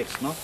desno.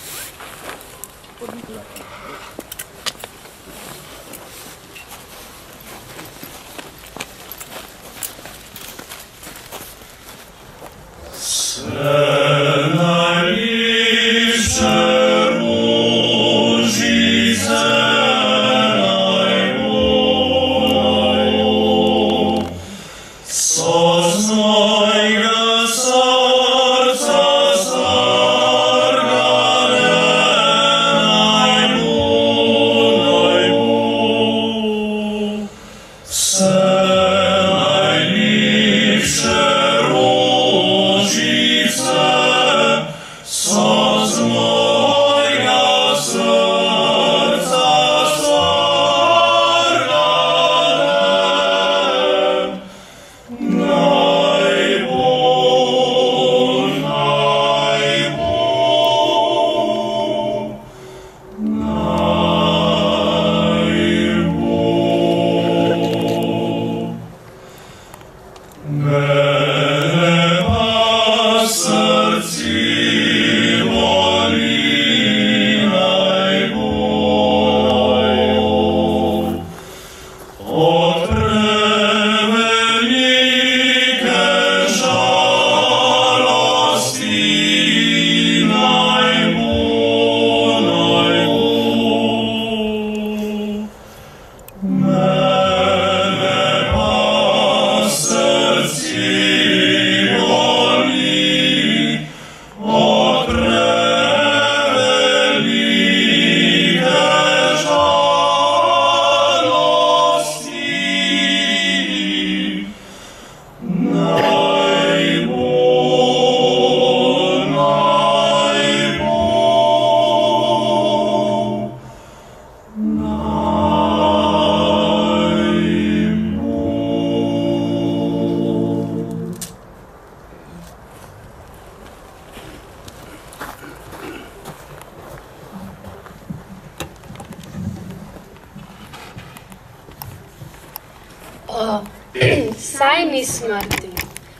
Saj ni smrti,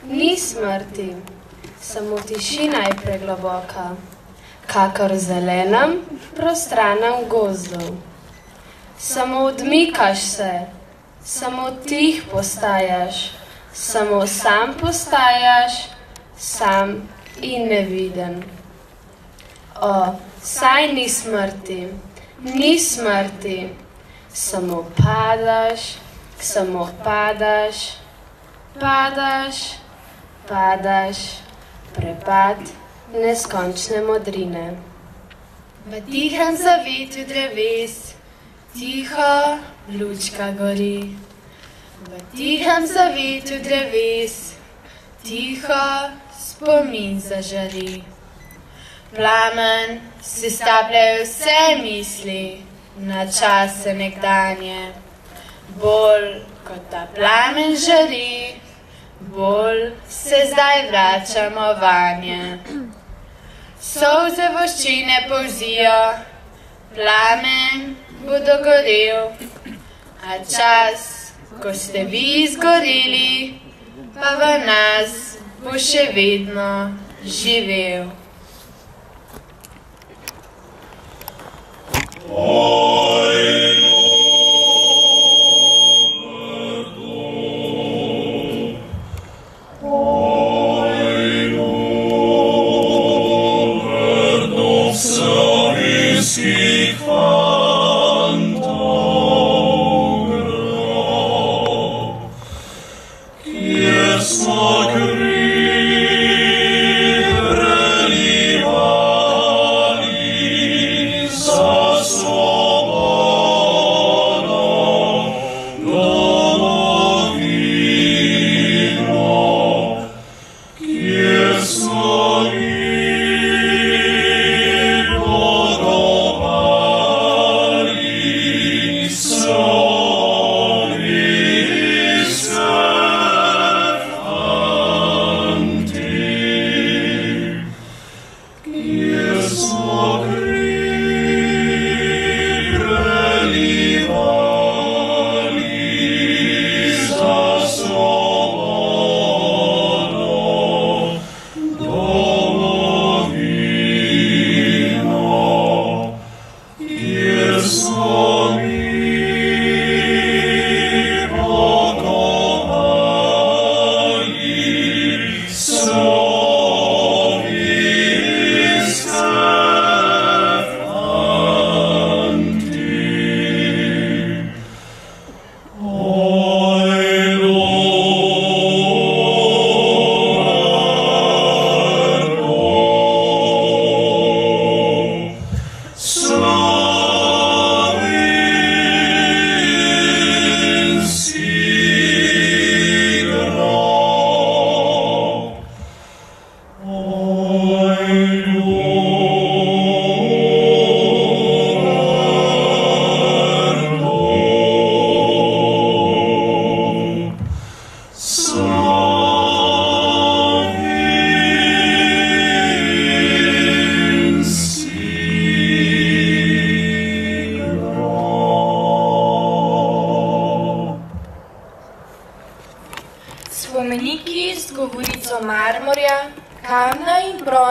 ni smrti, samo tišina je pregloboka, kakor v zelenem, prostranem gozdu. Samo odmikaš se, samo tih postajaš, samo sam postajaš, sam in neviden. Saj ni smrti, ni smrti, samo padaš, samo padaš, padaš, padaš, prepad neskončne modrine. V tihem zavetju dreves tiho lučka gori. V tihem zavetju dreves tiho spomin zažari. Plamen sestapljajo vse misli na čase nekdanje. Bolj kot ta plamen žari, bolj se zdaj vračamo vanje. Solze voščine polzijo, plamen bo dogorel, a čas, ko ste vi izgoreli, pa v nas bo še vedno živel.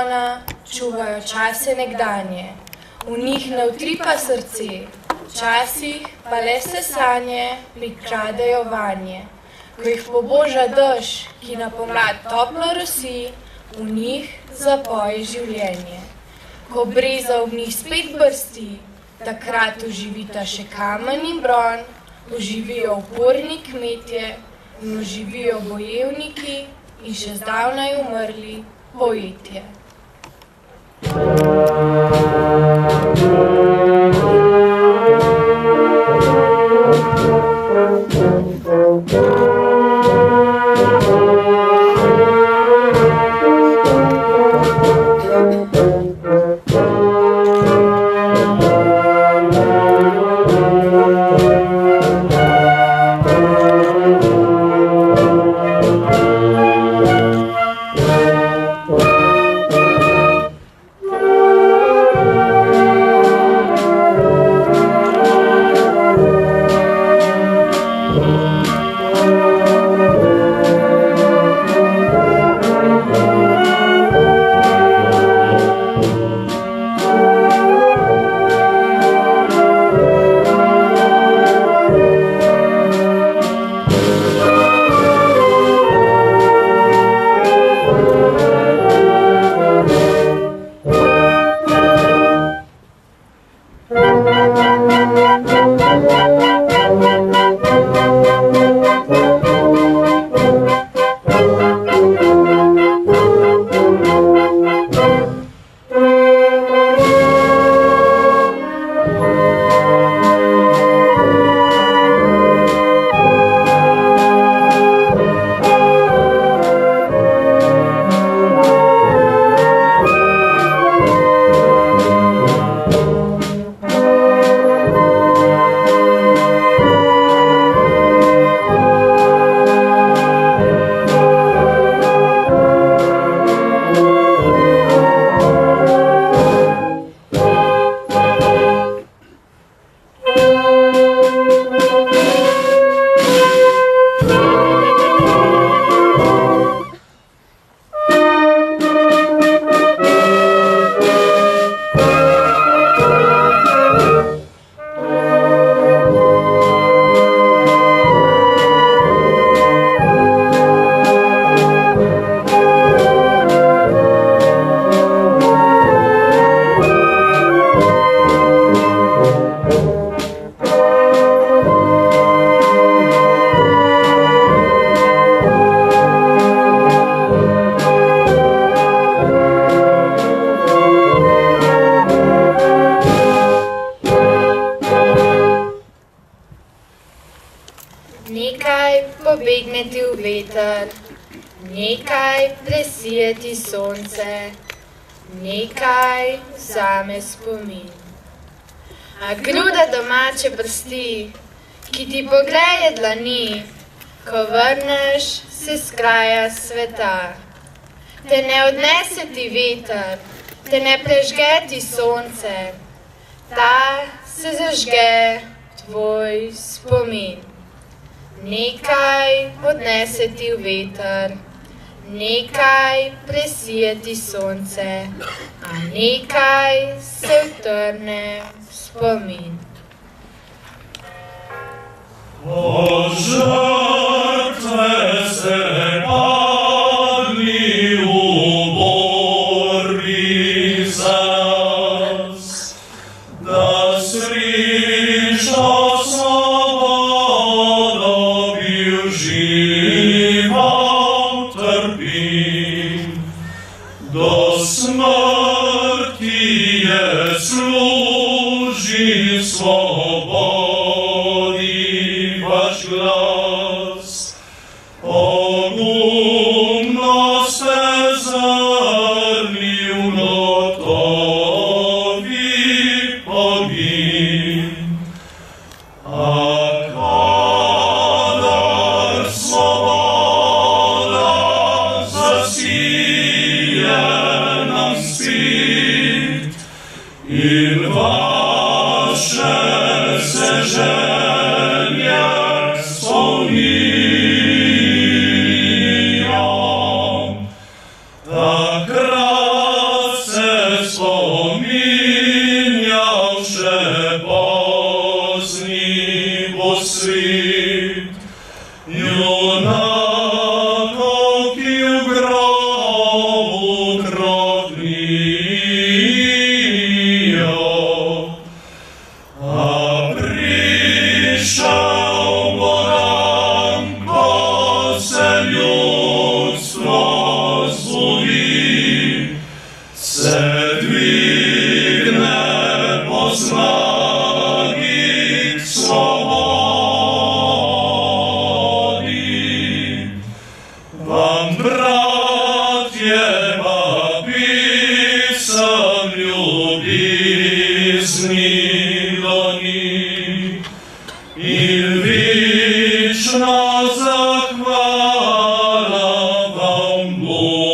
zagona čuvajo čase nekdanje, v njih ne utripa srce, včasih pa le se sanje prikradejo vanje. Ko jih poboža dež, ki na pomlad toplo rosi, v njih zapoje življenje. Ko breza v njih spet brsti, takrat oživita še kamen in bron, oživijo uporni kmetje in oživijo bojevniki in še zdavnaj umrli poetje. pobegneti v veter, nekaj presijeti sonce, nekaj vzame spomin. A gruda domače prsti, ki ti pogleje dlani, ko vrneš se s kraja sveta. Te ne odnese ti veter, te ne prežge ti sonce, ta se zažge tvoj spomin. Nekaj odnese ti veter, nekaj presije ti sonce, a nekaj se utrne v spomin. O žrtve se padli v borbi za nas, da srečno svobodo bi užival trpim. Do smrti je služi svobodi vaš glas. Pogumno ste zrli v notovi pogin. A kadar svoboda zasije nam spit in vaše se želje spolnijo, takrat desni dlani in večna zahvala vam Bogi.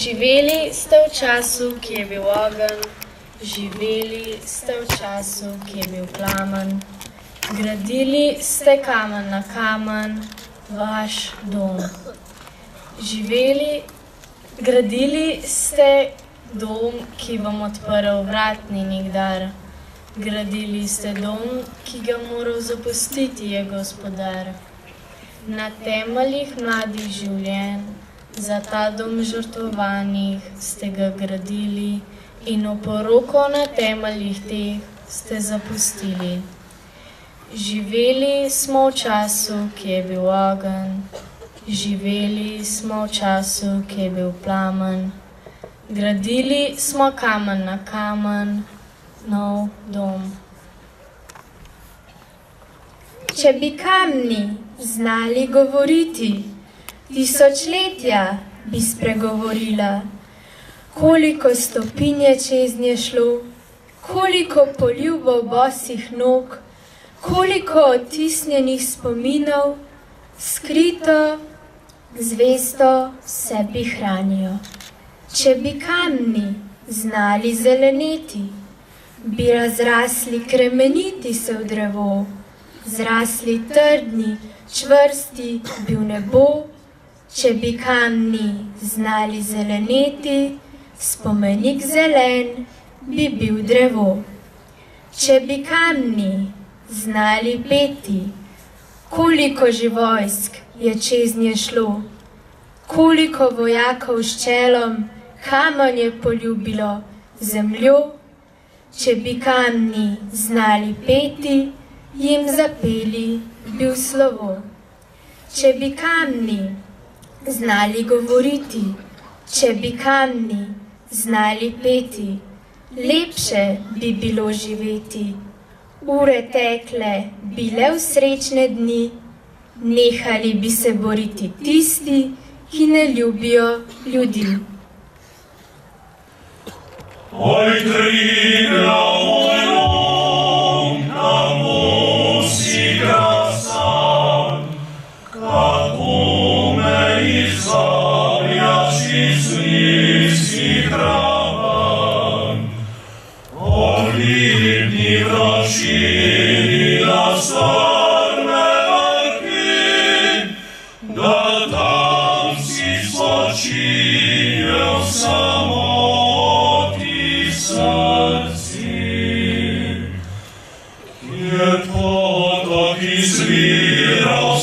Živeli ste v času, ki je bil ogenj, živeli ste v času, ki je bil plamen. Gradili ste kamen na kamen, vaš dom. Gradili ste dom, ki vam odprl vrat ni nikdar. Gradili ste dom, ki ga moral zapustiti je gospodar. Na temeljih mladih življenj, za ta dom žrtvovanih ste ga gradili in oporoko na temeljih teh ste zapustili. Živeli smo v času, ki je bil ogenj, živeli smo v času, ki je bil plamen. Gradili smo kamen na kamen, nov dom. Če bi kamni znali govoriti, tisočletja bi spregovorila, koliko stopinj je čez nje šlo, koliko poljubov bosih nog, koliko odtisnjenih spominov, skrito, zvesto v sebi hranijo. Če bi kamni znali zeleneti, bi razrasli kremeniti se v drevo, zrasli trdni, čvrsti bi v nebo. Če bi kamni znali zeleneti, spomenik zelen bi bil drevo. Če bi kamni znali peti, koliko že vojsk je čez nje šlo, koliko vojakov s čelom kamen je poljubilo zemljo. Če bi kamni znali peti, jim zapeli bil slovo. Če bi kamni znali govoriti, če bi kamni znali peti, lepše bi bilo živeti. Ure tekle bi le v srečne dni, nehali bi se boriti tisti, ki ne ljubijo ljudi. Oj, Triglav, moj dom, kamo si krasan, kako me izvabljaš iz nizkih travanj. Oblibni vrašini na storne vrhi,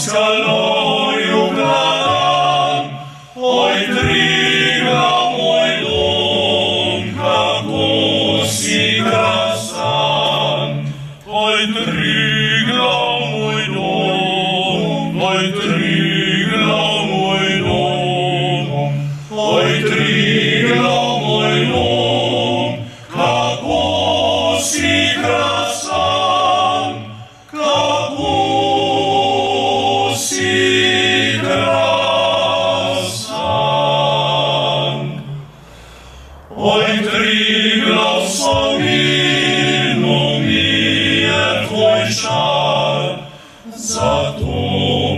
скалою градам, ой, Тригlav мой дом, како си красан. Ой, Тригlav мой дом, ой, Тригlav мой дом, ой, Тригlav мой дом, како си красан, како си красан. Ой, Тригlav, солидно ми е твой шар, зато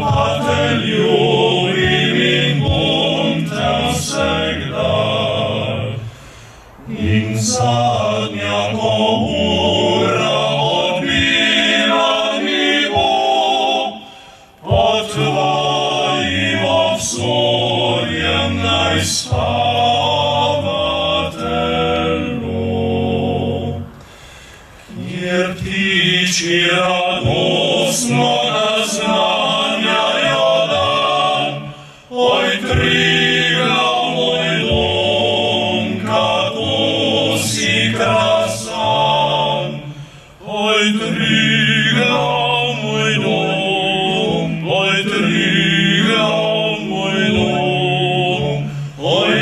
па те любим и помня всегда. И задняко ура отбила его, по твоим обзорьем наиспавателю. Jer птички радостно назнанjajo dan, oj, Triglav moj dom, kako si krasan. Oj, Triglav moj dom, oj, Triglav moj dom, oj,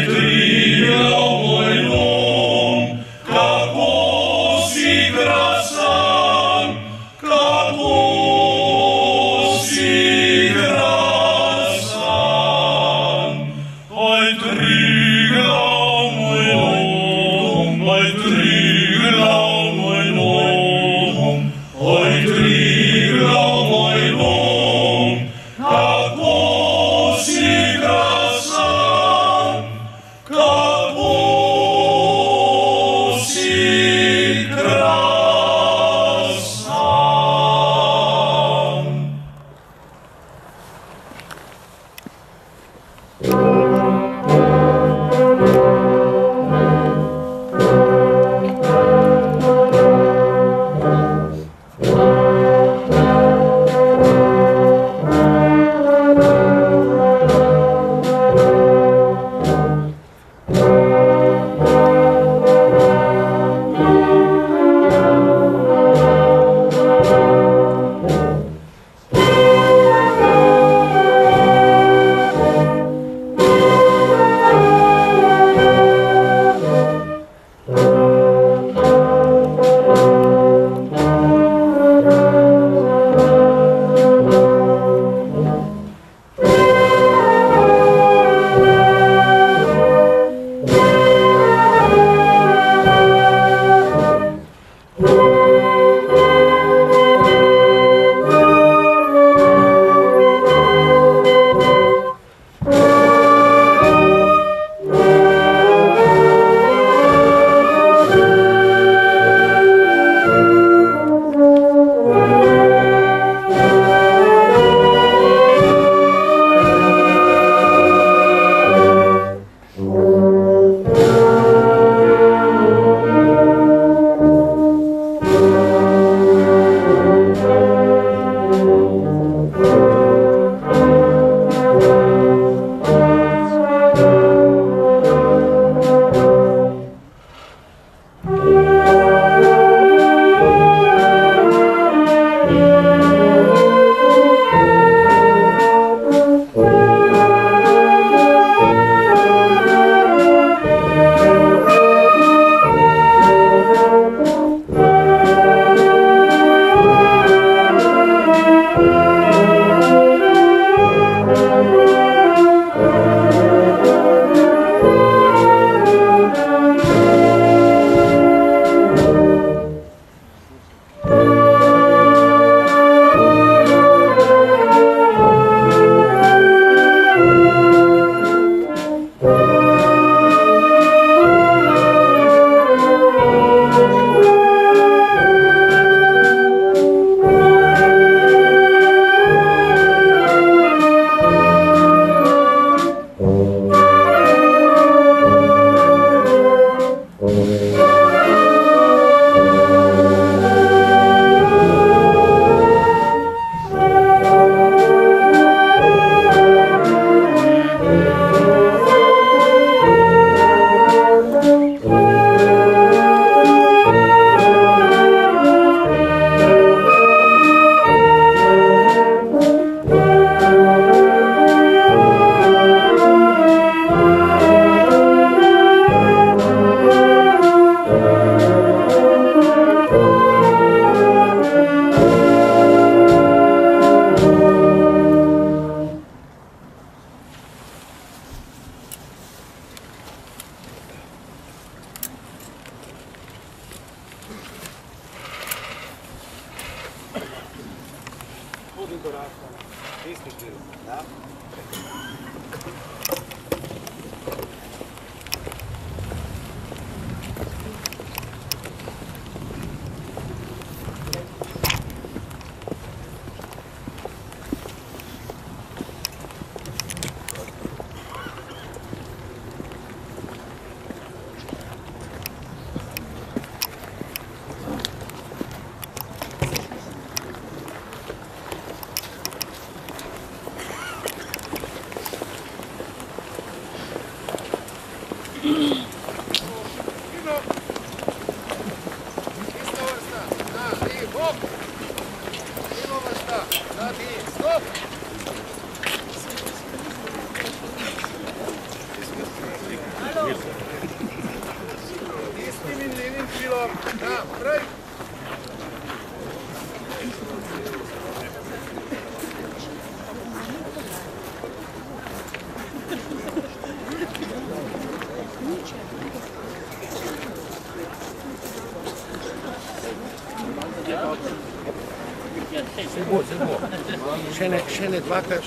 Še ne dvakrat.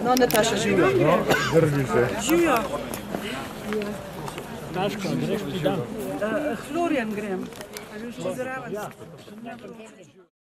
No, Nataša, živijo. Drži se. Živijo. Taško, greš ti dan. Florian grem. A že zraven.